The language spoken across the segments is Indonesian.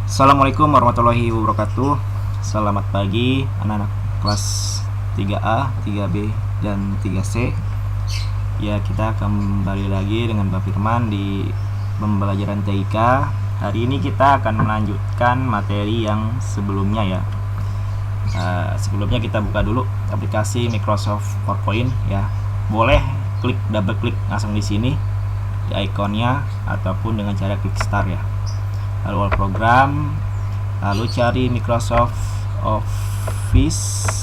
Assalamualaikum warahmatullahi wabarakatuh. Selamat pagi anak-anak kelas 3A, 3B, dan 3C. Ya, kita kembali lagi dengan Pak Firman di pembelajaran TIK. Hari ini kita akan melanjutkan materi yang sebelumnya ya. Sebelumnya kita buka dulu aplikasi Microsoft PowerPoint ya. Boleh double klik langsung di sini di ikonnya ataupun dengan cara klik start ya. Lalu all program, lalu cari Microsoft Office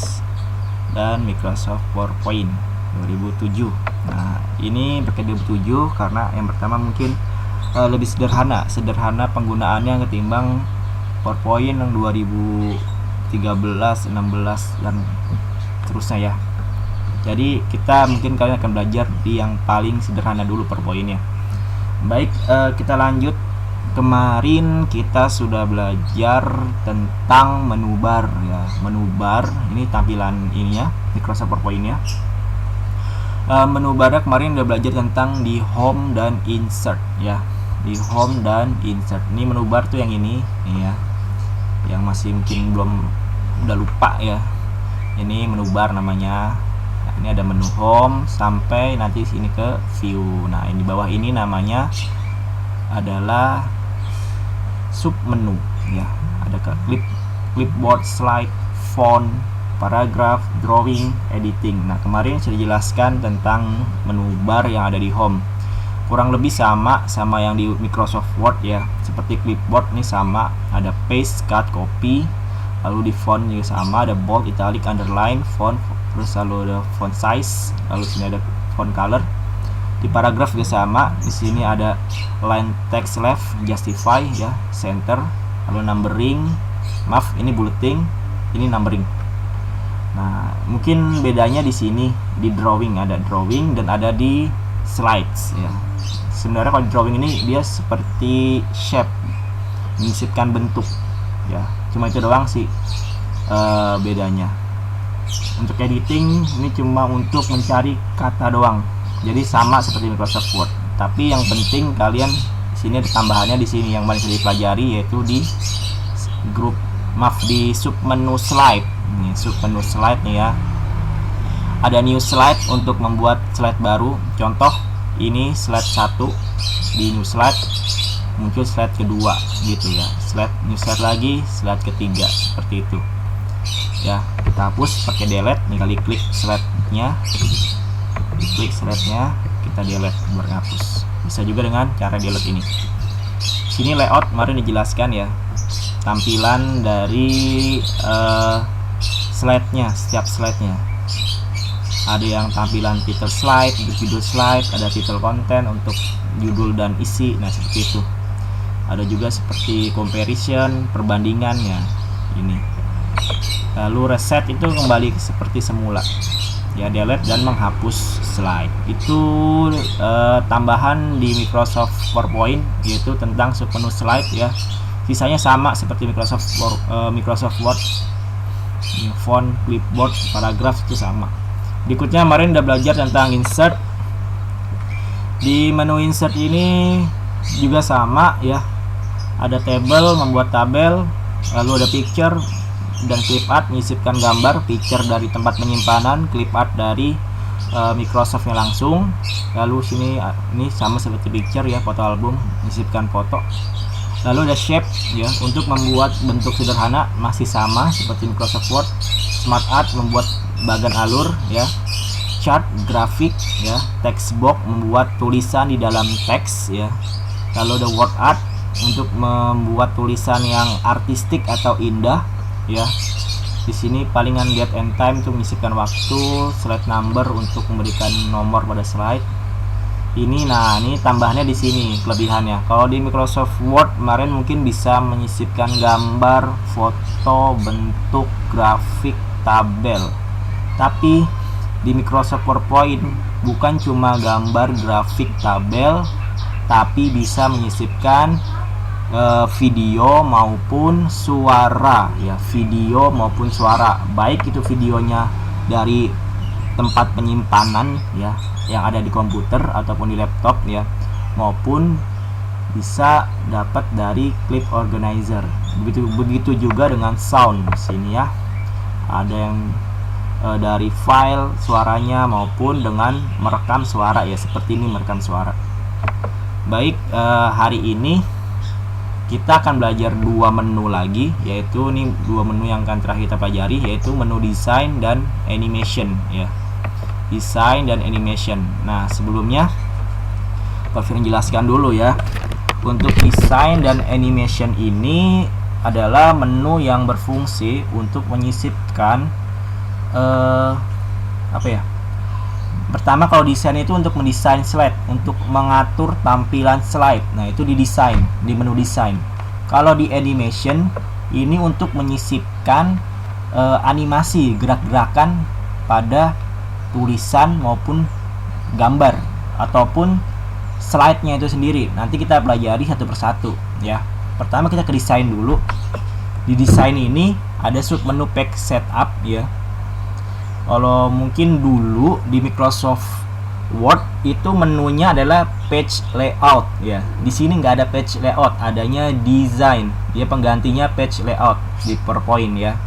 dan Microsoft PowerPoint 2007. Nah, ini pakai 2007 karena yang pertama mungkin lebih sederhana penggunaannya ketimbang PowerPoint yang 2013, 16 dan terusnya ya. Jadi kita mungkin kalian akan belajar di yang paling sederhana dulu PowerPoint-nya. Baik, kita lanjut. Kemarin kita sudah belajar tentang menu bar ya. Menu bar ini tampilan ininya Microsoft PowerPoint ya. Menu bar kemarin udah belajar tentang di home dan insert ya. Di home dan insert. Ini menu bar tuh yang ini ya. Yang masih mungkin udah lupa ya. Ini menu bar namanya. Nah, ini ada menu home sampai nanti sini ke view. Nah, ini di bawah ini namanya adalah sub menu ya. Ada ke clipboard, slide, font, paragraph, drawing, editing. Nah, kemarin sudah dijelaskan tentang menu bar yang ada di home. Kurang lebih sama yang di Microsoft Word ya. Seperti clipboard ini sama, ada paste, cut, copy. Lalu di font juga sama, ada bold, italic, underline, font, terus lalu ada font size, lalu sini ada font color. Di paragraf juga sama, di sini ada line text left, justify ya, center, lalu numbering, maaf ini bulleting, ini numbering. Nah, mungkin bedanya di sini di drawing, ada drawing dan ada di slides ya. Sebenarnya kalau di drawing ini dia seperti shape, menyisipkan bentuk ya. Cuma itu doang sih bedanya. Untuk editing ini cuma untuk mencari kata doang. Jadi sama seperti Microsoft Word. Tapi yang penting kalian di sini ada tambahannya di sini yang paling sering dipelajari, yaitu di di sub menu slide. Ini sub menu slide nih ya. Ada new slide untuk membuat slide baru. Contoh ini slide 1, di new slide muncul slide kedua gitu ya. New slide lagi, slide ketiga seperti itu. Ya, kita hapus pakai delete. Nih kali klik slide-nya. Klik slide-nya, kita delete biar hapus. Bisa juga dengan cara delete ini. Sini layout kemarin dijelaskan ya. Tampilan dari slide-nya, setiap slide-nya. Ada yang tampilan title slide, judul slide, ada title content untuk judul dan isi. Nah, seperti itu. Ada juga seperti comparison, perbandingannya. Ini. Lalu reset itu kembali seperti semula. Ya, delete dan menghapus slide. Itu tambahan di Microsoft PowerPoint, yaitu tentang submenu slide ya. Sisanya sama seperti Microsoft Word. Font, clipboard, paragraf itu sama. Berikutnya kemarin udah belajar tentang insert. Di menu insert ini juga sama ya. Ada table, membuat tabel, lalu ada picture dan clip art, menyisipkan gambar, picture dari tempat penyimpanan, clip art dari Microsoftnya langsung. Lalu sini ini sama seperti picture ya, foto album, menyisipkan foto. Lalu ada shape ya, untuk membuat bentuk sederhana masih sama seperti Microsoft Word. Smart art, membuat bagan alur ya. Chart, grafik ya. Text box, membuat tulisan di dalam teks ya. Lalu ada word art, untuk membuat tulisan yang artistik atau indah ya. Di sini palingan date and time untuk menyisipkan waktu, slide number untuk memberikan nomor pada slide. Ini tambahannya di sini kelebihannya. Kalau di Microsoft Word kemarin mungkin bisa menyisipkan gambar, foto, bentuk, grafik, tabel. Tapi di Microsoft PowerPoint bukan cuma gambar, grafik, tabel, tapi bisa menyisipkan video maupun suara ya, video maupun suara, baik itu videonya dari tempat penyimpanan ya yang ada di komputer ataupun di laptop ya, maupun bisa dapat dari clip organizer. Begitu juga dengan sound di sini ya. Ada yang dari file suaranya maupun dengan merekam suara ya, seperti ini merekam suara. Baik, hari ini kita akan belajar dua menu lagi, yaitu ini dua menu yang akan terakhir kita pelajari, yaitu menu design dan animation ya. Design dan animation. Nah, sebelumnya Pak Firman jelaskan dulu ya. Untuk design dan animation ini adalah menu yang berfungsi untuk menyisipkan pertama, kalau desain itu untuk mendesain slide, untuk mengatur tampilan slide. Nah, itu di desain, di menu desain. Kalau di animation ini untuk menyisipkan animasi, gerak-gerakan pada tulisan maupun gambar ataupun slide-nya itu sendiri. Nanti kita pelajari satu persatu ya. Pertama kita ke desain dulu. Di desain ini ada sub menu page setup ya. Kalau mungkin dulu di Microsoft Word itu menunya adalah page layout ya. Di sini nggak ada page layout, adanya design. Dia penggantinya page layout di PowerPoint ya.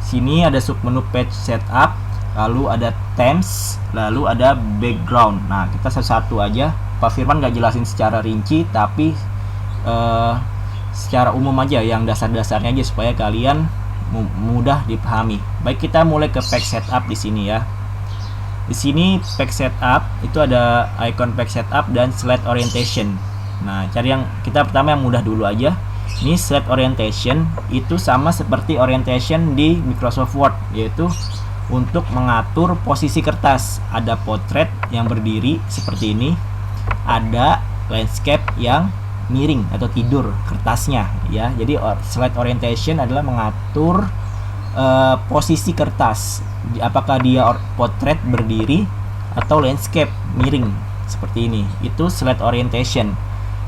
Sini ada sub menu page setup, lalu ada themes, lalu ada background. Nah, kita satu-satu aja. Pak Firman nggak jelasin secara rinci, tapi secara umum aja, yang dasar-dasarnya aja supaya kalian mudah dipahami. Baik, kita mulai ke page setup di sini ya. Di sini page setup itu ada icon page setup dan slide orientation. Nah, cari yang kita pertama yang mudah dulu aja. Ini slide orientation itu sama seperti orientation di Microsoft Word, yaitu untuk mengatur posisi kertas. Ada potret yang berdiri seperti ini, ada landscape yang miring atau tidur kertasnya ya. Jadi slide orientation adalah mengatur posisi kertas, apakah dia potret berdiri atau landscape miring seperti ini. Itu slide orientation.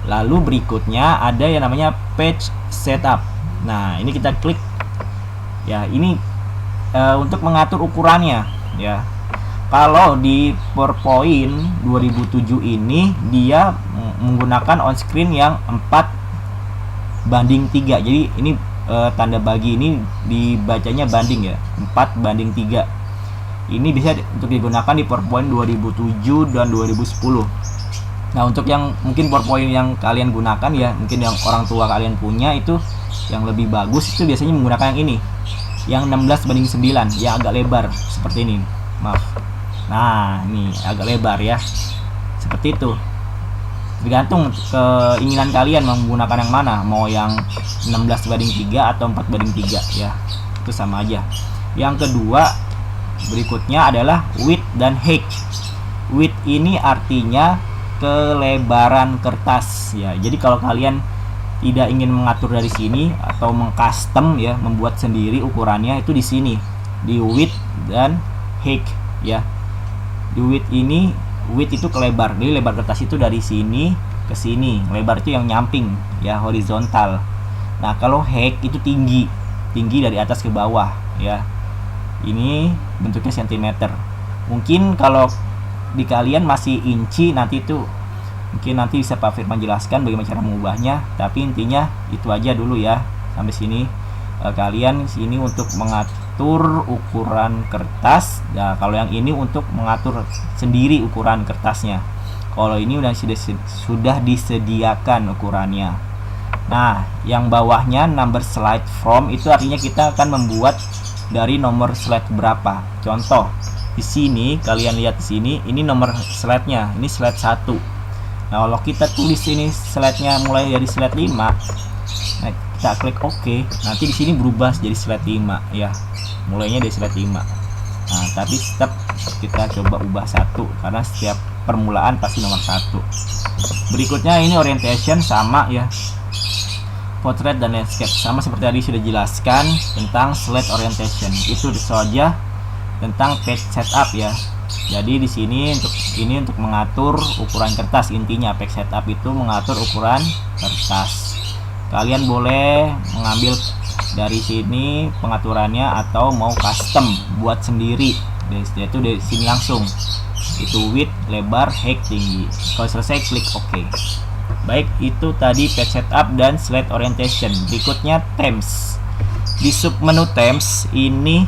Lalu berikutnya ada yang namanya page setup. Nah, ini kita klik ya. Ini untuk mengatur ukurannya ya. Kalau di PowerPoint 2007 ini dia menggunakan on screen yang 4:3. Jadi ini tanda bagi ini dibacanya banding ya, 4:3. Ini bisa untuk digunakan di PowerPoint 2007 dan 2010. Nah, untuk yang mungkin PowerPoint yang kalian gunakan ya, mungkin yang orang tua kalian punya itu yang lebih bagus, itu biasanya menggunakan yang ini, yang 16:9, yang agak lebar seperti ini. Maaf. Nah, ini agak lebar ya, seperti itu. Tergantung keinginan kalian menggunakan yang mana, mau yang 16:3 atau 4:3 ya, itu sama aja. Yang kedua berikutnya adalah width dan height. Width ini artinya kelebaran kertas ya. Jadi kalau kalian tidak ingin mengatur dari sini atau mengcustom ya, membuat sendiri ukurannya, itu di sini di width dan height ya. Di width ini, width itu kelebar, jadi lebar kertas itu dari sini ke sini. Lebar itu yang nyamping ya, horizontal. Nah, kalau height itu tinggi dari atas ke bawah ya. Ini bentuknya cm. Mungkin kalau di kalian masih inci, nanti itu mungkin nanti bisa Pak Firman jelaskan bagaimana cara mengubahnya. Tapi intinya itu aja dulu ya, sampai sini. Kalian sini untuk mengatur ukuran kertas. Nah, kalau yang ini untuk mengatur sendiri ukuran kertasnya. Kalau ini sudah disediakan ukurannya. Nah, yang bawahnya number slide from itu artinya kita akan membuat dari nomor slide berapa. Contoh, di sini kalian lihat di sini, ini nomor slide-nya, ini slide 1. Nah, kalau kita tulis ini slide-nya mulai dari slide 5. Nah, kita klik OK, nanti di sini berubah jadi slide 5 ya, mulainya dari slide 5. Nah, tapi step kita coba ubah 1 karena setiap permulaan pasti nomor 1. Berikutnya ini orientation sama ya, potret dan landscape sama seperti tadi sudah jelaskan tentang slide orientation. Itu saja tentang page setup ya. Jadi di sini untuk mengatur ukuran kertas, intinya page setup itu mengatur ukuran kertas. Kalian boleh mengambil dari sini pengaturannya atau mau custom buat sendiri, yaitu dari sini langsung. Itu width, lebar, height, tinggi. Kalau selesai klik OK. Baik itu tadi page setup dan slide orientation. Berikutnya themes. Di submenu themes ini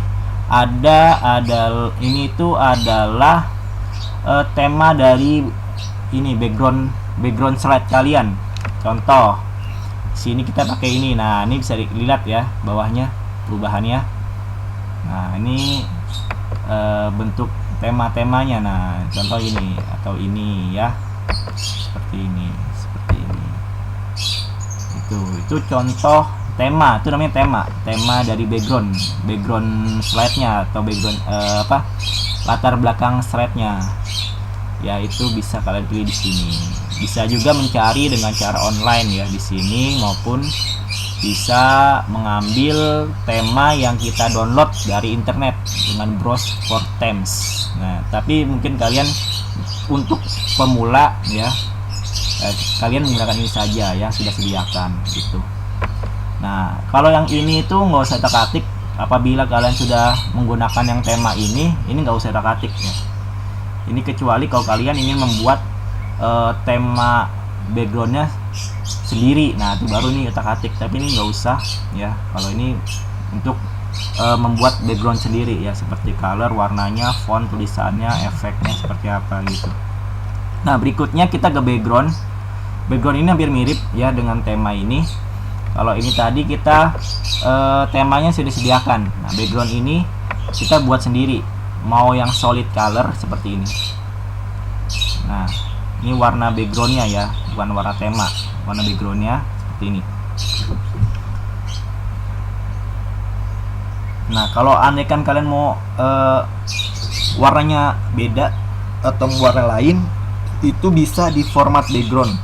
ini itu adalah tema dari ini background slide kalian. Contoh sini kita pakai ini. Nah, ini bisa dilihat ya bawahnya perubahannya. Nah, ini bentuk tema-temanya. Nah, contoh ini atau ini ya, seperti ini. Itu contoh tema, itu namanya tema dari background slide-nya atau background latar belakang slide-nya. Ya, itu bisa kalian pilih di sini. Bisa juga mencari dengan cara online ya di sini, maupun bisa mengambil tema yang kita download dari internet dengan browse for themes. Nah, tapi mungkin kalian untuk pemula ya, kalian menggunakan ini saja ya, sudah sediakan gitu. Nah, kalau yang ini itu nggak usah otak-atik. Apabila kalian sudah menggunakan yang tema ini nggak usah otak-atik ya. Ini kecuali kalau kalian ingin membuat tema backgroundnya sendiri. Nah, itu baru nih otak-atik. Tapi ini nggak usah ya. Kalau ini untuk membuat background sendiri ya, seperti color, warnanya, font, tulisannya, efeknya seperti apa gitu. Nah, berikutnya kita ke background. Background ini hampir mirip ya dengan tema ini. Kalau ini tadi kita temanya sudah disediakan. Nah, background ini kita buat sendiri. Mau yang solid color seperti ini. Nah, ini warna backgroundnya ya, bukan warna tema. Warna backgroundnya seperti ini. Nah, kalau andaikan kalian mau warnanya beda atau warna lain, itu bisa di format background.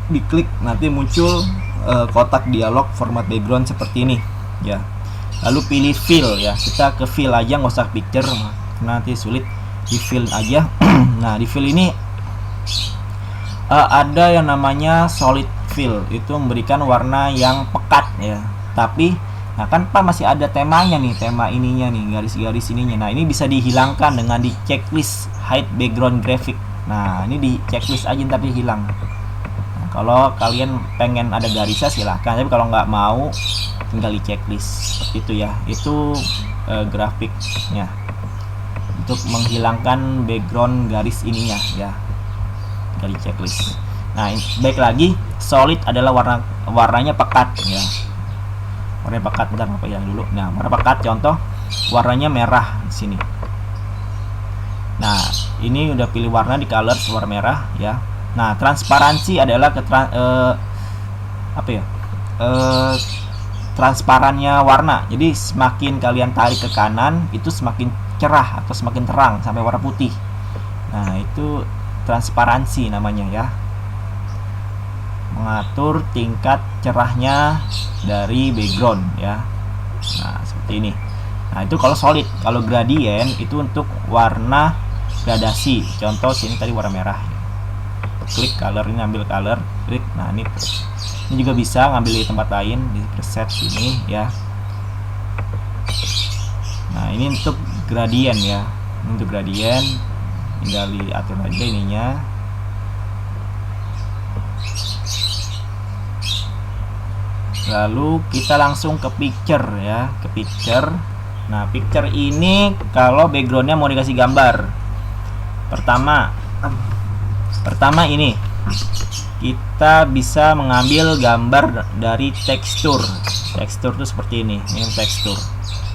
Diklik nanti muncul kotak dialog format background seperti ini ya. Lalu pilih fill ya, kita ke fill aja, nggak usah picture nanti sulit. Di fill aja. Nah, di fill ini ada yang namanya solid fill, itu memberikan warna yang pekat ya. Tapi nah kan Pak masih ada temanya nih, tema ininya nih, garis-garis ininya. Nah, ini bisa dihilangkan dengan di checklist hide background graphic. Nah, ini di checklist aja ntar dia hilang. Nah, kalau kalian pengen ada garisnya silahkan, tapi kalau nggak mau tinggal di checklist seperti itu ya. Itu grafiknya untuk menghilangkan background garis ininya ya, tinggal di checklist. Nah, baik lagi, solid adalah warnanya pekat ya. Warnanya pekat, bentar apa yang dulu. Nah, warna pekat contoh warnanya merah di sini. Nah, ini udah pilih warna di color warna merah ya. Nah, transparansi adalah transparannya warna. Jadi semakin kalian tarik ke kanan itu semakin cerah atau semakin terang sampai warna putih. Nah, itu transparansi namanya ya. Mengatur tingkat cerahnya dari background ya. Nah, seperti ini. Nah, itu kalau solid. Kalau gradient itu untuk warna gradasi. Contoh sini tadi warna merah. Klik color, ini ambil color, klik. Nah, ini juga bisa ngambil di tempat lain di preset sini ya. Nah, ini untuk gradient ya. Ini untuk gradient, tinggal diatur aja ininya. Lalu kita langsung ke picture ya, ke picture. Nah, picture ini kalau backgroundnya mau dikasih gambar, pertama ini kita bisa mengambil gambar dari tekstur. Tekstur itu seperti ini tekstur.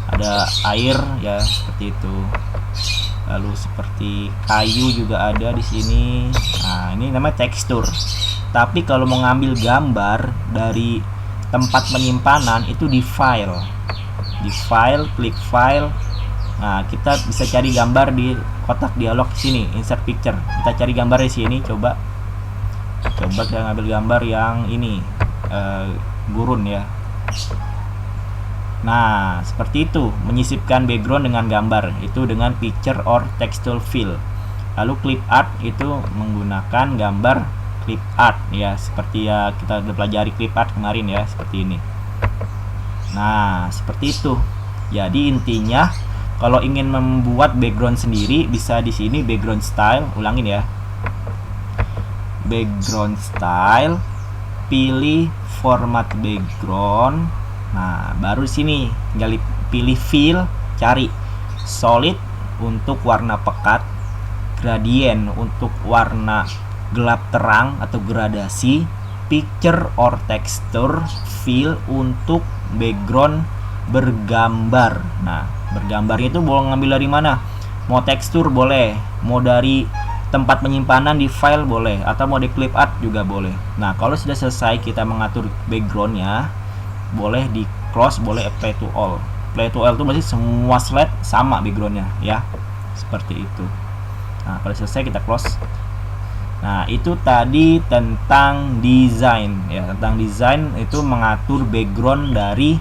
Ada air ya, seperti itu. Lalu seperti kayu juga ada di sini. Nah, ini namanya tekstur. Tapi kalau mau ngambil gambar dari tempat penyimpanan itu di file. Di file, klik file. Nah, kita bisa cari gambar di kotak dialog sini, insert picture. Kita cari gambar di sini, coba kita ngambil gambar yang ini, gurun ya. Nah, seperti itu, menyisipkan background dengan gambar itu dengan picture or textile fill. Lalu clip art itu menggunakan gambar clip art ya, seperti ya kita udah pelajari clip art kemarin ya, seperti ini. Nah, seperti itu. Jadi intinya kalau ingin membuat background sendiri bisa di sini background style, ulangin ya. background style, pilih format background. Nah, baru di sini tinggal pilih fill, cari solid untuk warna pekat, gradient untuk warna gelap terang atau gradasi, picture or texture, fill untuk background bergambar. Nah, bergambarnya itu boleh ngambil dari mana? Mau tekstur boleh, mau dari tempat penyimpanan di file boleh, atau mau di clip art juga boleh. Nah, kalau sudah selesai kita mengatur backgroundnya, boleh di close, boleh apply to all. Apply to all itu berarti semua slide sama backgroundnya ya, seperti itu. Nah, kalau selesai kita close. Nah, itu tadi tentang desain ya. Tentang desain itu mengatur background dari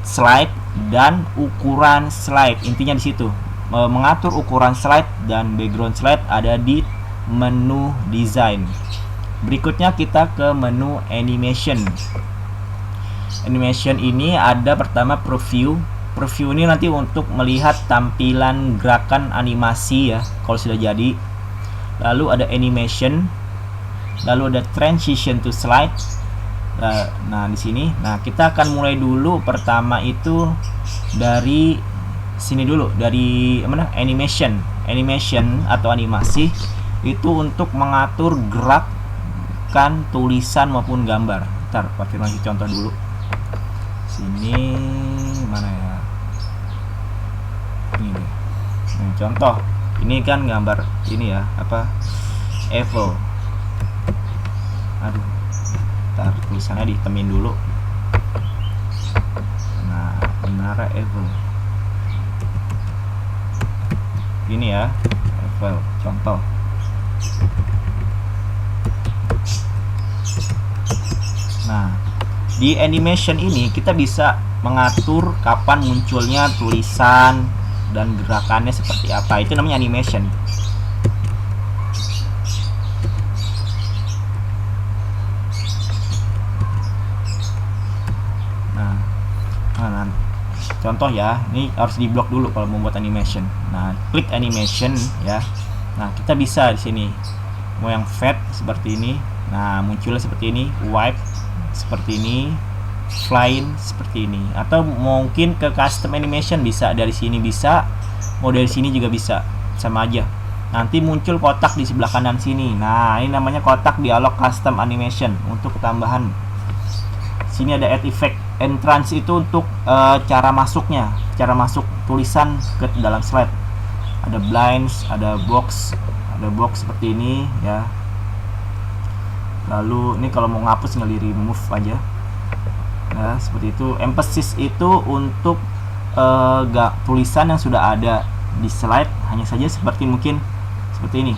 slide dan ukuran slide. Intinya di situ. Mengatur ukuran slide dan background slide ada di menu desain. Berikutnya kita ke menu animation. Animation ini ada pertama preview. Preview ini nanti untuk melihat tampilan gerakan animasi ya kalau sudah jadi. Lalu ada animation, lalu ada transition to slide. Nah, di sini, nah kita akan mulai dulu. Pertama itu dari sini dulu, dari mana? Animation. Animation atau animasi itu untuk mengatur gerakan tulisan maupun gambar. Ntar Pak Firman contoh dulu. Sini mana ya? Ini deh. Contoh. Ini kan gambar ini ya, apa? Evil. Aduh. Ntar tulisannya dihitemin dulu. Nah, menara Evil. Ini ya, Evil. Contoh. Nah, di animation ini kita bisa mengatur kapan munculnya tulisan dan gerakannya seperti apa. Itu namanya animation. Nah, contoh ya, ini harus diblok dulu kalau membuat animation. Nah, klik animation ya. Nah, kita bisa di sini mau yang fade seperti ini. Nah, munculnya seperti ini, wipe seperti ini, flying seperti ini, atau mungkin ke custom animation bisa dari sini, bisa mau dari sini juga bisa, sama aja. Nanti muncul kotak di sebelah kanan sini. Nah, ini namanya kotak dialog custom animation untuk tambahan. Sini ada add effect. Entrance itu untuk cara masuknya, cara masuk tulisan ke dalam slide. Ada blinds, ada box seperti ini ya. Lalu ini kalau mau ngapus tinggal di remove aja. Nah, seperti itu. Emphasis itu untuk tulisan yang sudah ada di slide, hanya saja seperti mungkin seperti ini.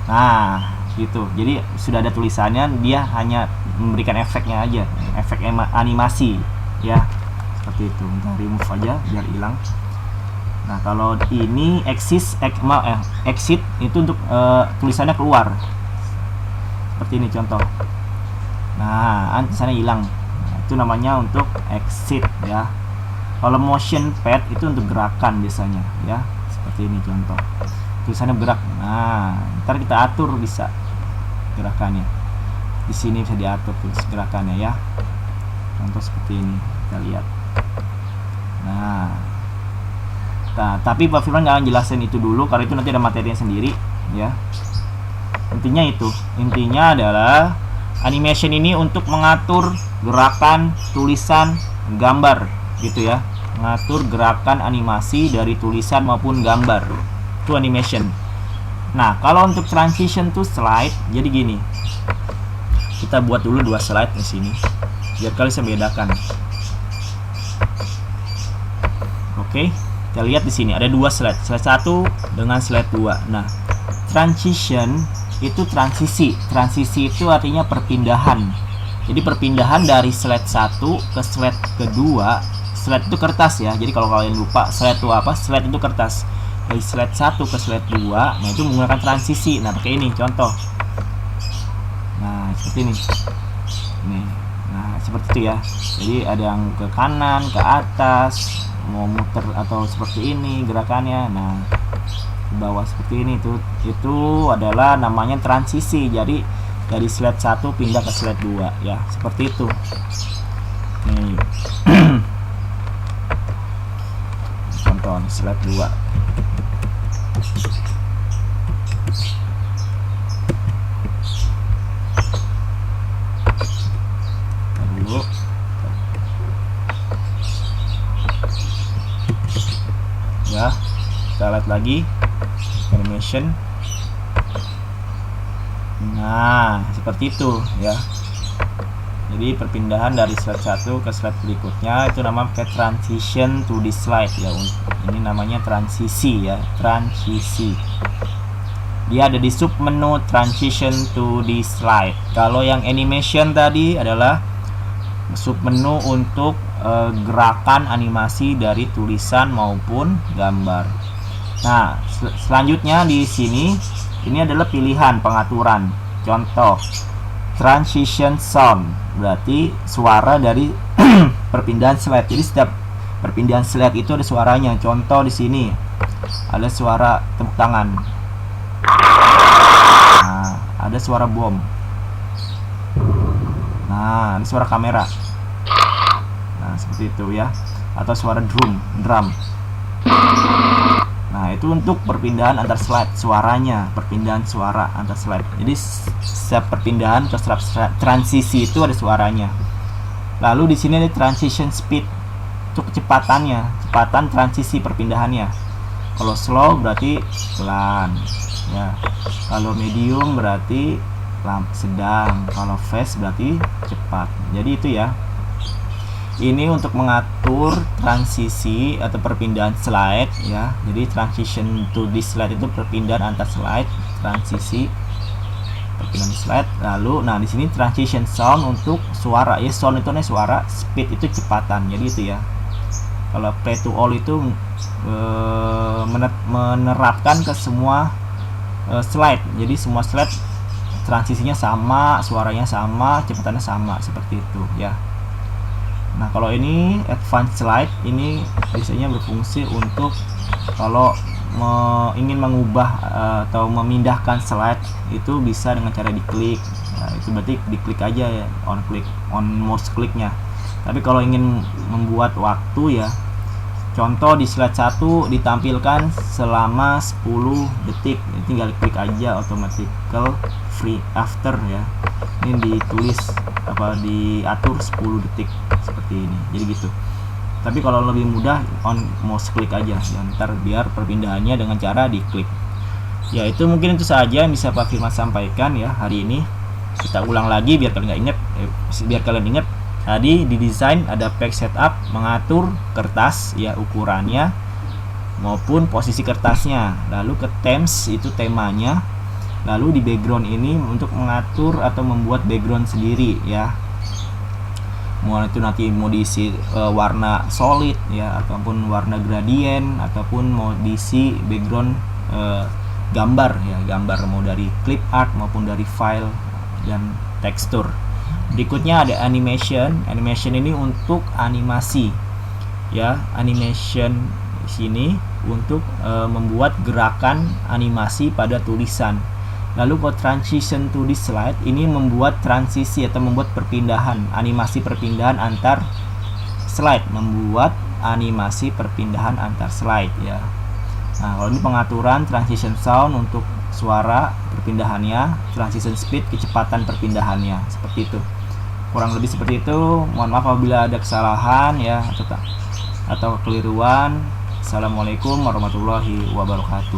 Nah, gitu. Jadi sudah ada tulisannya, dia hanya memberikan efeknya aja, efek animasi ya, seperti itu. Kita remove aja biar hilang. Nah, kalau ini exit itu untuk tulisannya keluar, seperti ini contoh. Nah, tulisannya hilang. Nah, itu namanya untuk exit ya. Kalau motion pad itu untuk gerakan biasanya ya, seperti ini contoh. Tulisannya bergerak. Nah, ntar kita atur bisa gerakannya. Di sini bisa diatur tuh gerakannya ya. Contoh seperti ini, kita lihat. Nah, tapi Pak Firman nggak jelasin itu dulu karena itu nanti ada materinya sendiri ya. Intinya adalah animation ini untuk mengatur gerakan tulisan gambar gitu ya, mengatur gerakan animasi dari tulisan maupun gambar. Itu animation. Nah, kalau untuk transition to slide, jadi gini. Kita buat dulu 2 slide di sini biar kalian bisa bedakan. Oke, kita lihat di sini ada 2 slide. Slide 1 dengan slide 2. Nah, transition itu transisi. Transisi itu artinya perpindahan. Jadi perpindahan dari slide 1 ke slide kedua. Slide itu kertas ya. Jadi kalau kalian lupa slide itu apa? Slide itu kertas. Dari slide 1 ke slide 2, nah itu menggunakan transisi. Nah, pakai ini contoh. Nah, seperti ini. Nih. Nah, seperti itu ya. Jadi ada yang ke kanan, ke atas, mau muter atau seperti ini gerakannya. Nah, di bawah seperti ini. Itu adalah namanya transisi. Jadi dari slide 1 pindah ke slide 2 ya, seperti itu nih. Contoh slide 2. Dulu ya, kita lihat lagi animation. Nah, seperti itu ya. Jadi perpindahan dari slide 1 ke slide berikutnya itu namanya transition to this slide ya. Ini namanya transisi ya, transisi. Dia ada di sub menu transition to this slide. Kalau yang animation tadi adalah sub menu untuk gerakan animasi dari tulisan maupun gambar. Nah, selanjutnya di sini ini adalah pilihan pengaturan. Contoh transition sound, berarti suara dari perpindahan slide. Jadi setiap perpindahan slide itu ada suaranya. Contoh di sini ada suara tepuk tangan. Nah, ada suara bom. Nah, ada suara kamera. Nah, seperti itu ya. Atau suara drum. Nah, itu untuk perpindahan antar slide, suaranya, perpindahan suara antar slide. Jadi setiap perpindahan atau transisi itu ada suaranya. Lalu di sini ada transition speed, untuk kecepatannya, kecepatan transisi perpindahannya. Kalau slow berarti pelan, ya. Kalau medium berarti sedang. Kalau fast berarti cepat. Jadi itu ya. Ini untuk mengatur transisi atau perpindahan slide ya. Jadi transition to this slide itu perpindahan antar slide, transisi perpindahan slide. Lalu nah di sini transition sound untuk suara ya. Sound itu nih suara, speed itu kecepatan. Jadi itu ya. Kalau play to all itu menerapkan ke semua slide. Jadi semua slide transisinya sama, suaranya sama, kecepatannya sama, seperti itu ya. Nah, kalau ini advanced slide ini biasanya berfungsi untuk kalau ingin mengubah atau memindahkan slide itu bisa dengan cara diklik. Nah, itu berarti diklik aja ya, on mouse kliknya. Tapi kalau ingin membuat waktu ya, contoh di slide 1 ditampilkan selama 10 detik, tinggal klik aja automatical free after ya. Ini ditulis diatur 10 detik seperti ini, jadi gitu. Tapi kalau lebih mudah on mouse klik aja ya, ntar biar perpindahannya dengan cara diklik ya. Itu mungkin itu saja yang bisa Pak Firman sampaikan ya hari ini. Kita ulang lagi biar kalian ingat tadi di desain ada page setup, mengatur kertas ya, ukurannya maupun posisi kertasnya. Lalu ke themes itu temanya. Lalu di background ini untuk mengatur atau membuat background sendiri ya. Mau itu nanti mau diisi warna solid ya, ataupun warna gradient, ataupun mau diisi background gambar ya, gambar mau dari clip art maupun dari file dan tekstur. Berikutnya ada animation. Animation ini untuk animasi ya. Animation di sini untuk membuat gerakan animasi pada tulisan. Lalu buat transition to this slide ini membuat transisi atau membuat perpindahan, animasi perpindahan antar slide, membuat animasi perpindahan antar slide ya. Nah, kalau ini pengaturan transition sound untuk suara perpindahannya, transition speed kecepatan perpindahannya, seperti itu. Kurang lebih seperti itu. Mohon maaf apabila ada kesalahan ya atau kekeliruan. Assalamualaikum warahmatullahi wabarakatuh.